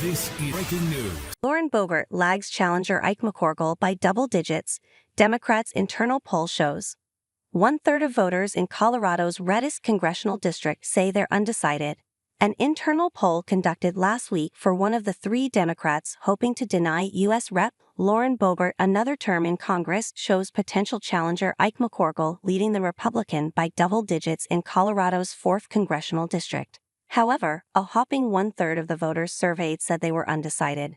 This is breaking news. Boebert lags challenger Ike McCorkle by double digits, Democrats' internal poll shows. 1/3 of voters in Colorado's reddest congressional district say they're undecided. An internal poll conducted last week for one of the three Democrats hoping to deny U.S. Rep. Boebert another term in Congress shows potential challenger Ike McCorkle leading the Republican by double digits in Colorado's 4th congressional district. However, a whopping 1/3 of the voters surveyed said they were undecided.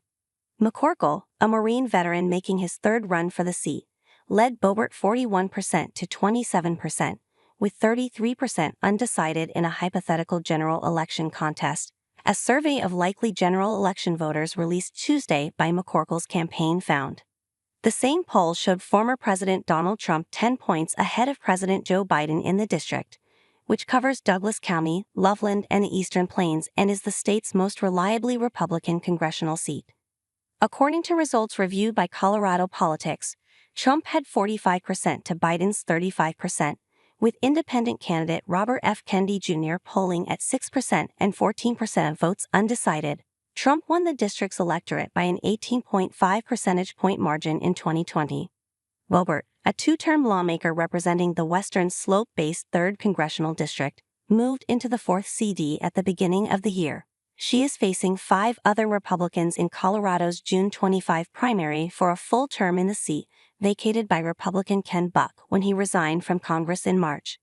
McCorkle, a Marine veteran making his third run for the seat, led Boebert 41% to 27%, with 33% undecided in a hypothetical general election contest. A survey of likely general election voters released Tuesday by McCorkle's campaign found. The same poll showed former President Donald Trump 10 points ahead of President Joe Biden in the district, which covers Douglas County, Loveland, and the Eastern Plains and is the state's most reliably Republican congressional seat. According to results reviewed by Colorado Politics, Trump had 45% to Biden's 35%, with independent candidate Robert F. Kennedy Jr. polling at 6% and 14% of votes undecided. Trump won the district's electorate by an 18.5 percentage point margin in 2020. Boebert, a two-term lawmaker representing the Western Slope-based 3rd Congressional District, moved into the 4th CD at the beginning of the year. She is facing 5 other Republicans in Colorado's June 25 primary for a full term in the seat, vacated by Republican Ken Buck when he resigned from Congress in March.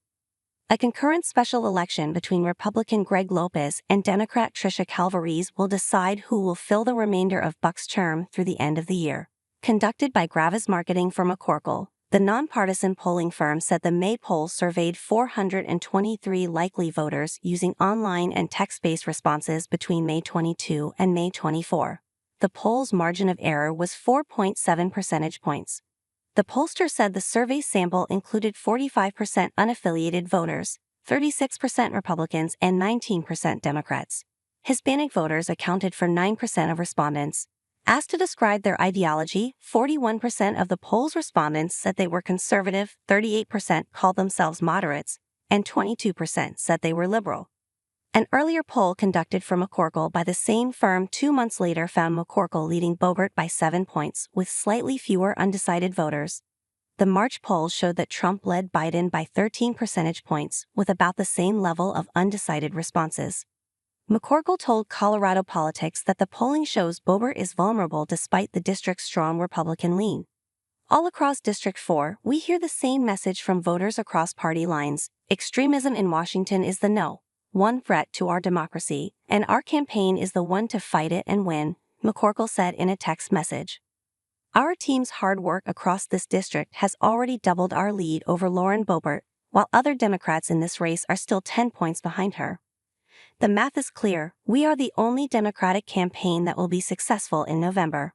A concurrent special election between Republican Greg Lopez and Democrat Tricia Calvarese will decide who will fill the remainder of Buck's term through the end of the year. Conducted by Gravis Marketing for McCorkle, the nonpartisan polling firm said the May poll surveyed 423 likely voters using online and text-based responses between May 22 and May 24. The poll's margin of error was 4.7 percentage points. The pollster said the survey sample included 45% unaffiliated voters, 36% Republicans, and 19% Democrats. Hispanic voters accounted for 9% of respondents. Asked to describe their ideology, 41% of the poll's respondents said they were conservative, 38% called themselves moderates, and 22% said they were liberal. An earlier poll conducted for McCorkle by the same firm 2 months later found McCorkle leading Boebert by 7 points, with slightly fewer undecided voters. The March poll showed that Trump led Biden by 13 percentage points, with about the same level of undecided responses. McCorkle told Colorado Politics that the polling shows Boebert is vulnerable despite the district's strong Republican lean. All across District 4, we hear the same message from voters across party lines: extremism in Washington is the one threat to our democracy, and our campaign is the one to fight it and win, McCorkle said in a text message. Our team's hard work across this district has already doubled our lead over Boebert, while other Democrats in this race are still 10 points behind her. The math is clear: we are the only Democratic campaign that will be successful in November.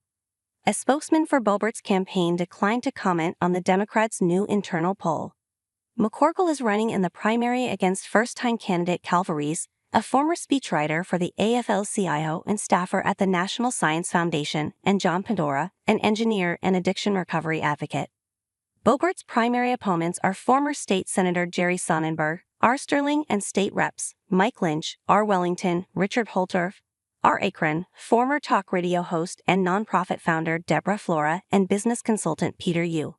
A spokesman for Boebert's campaign declined to comment on the Democrats' new internal poll. McCorkle is running in the primary against first-time candidate Calvarese, a former speechwriter for the AFL-CIO and staffer at the National Science Foundation, and John Padora, an engineer and addiction recovery advocate. Boebert's primary opponents are former state Senator Jerry Sonnenberg, R. Sterling, and state reps Mike Lynch, R. Wellington, Richard Holtorf, R-Akron, former talk radio host and nonprofit founder Deborah Flora, and business consultant Peter Yu.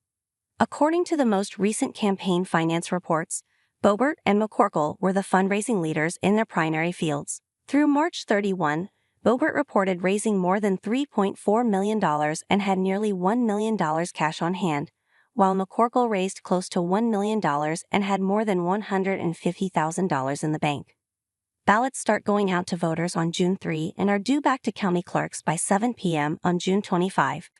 According to the most recent campaign finance reports, Boebert and McCorkle were the fundraising leaders in their primary fields. Through March 31, Boebert reported raising more than $3.4 million and had nearly $1 million cash on hand, while McCorkle raised close to $1 million and had more than $150,000 in the bank. Ballots start going out to voters on June 3 and are due back to county clerks by 7 p.m. on June 25.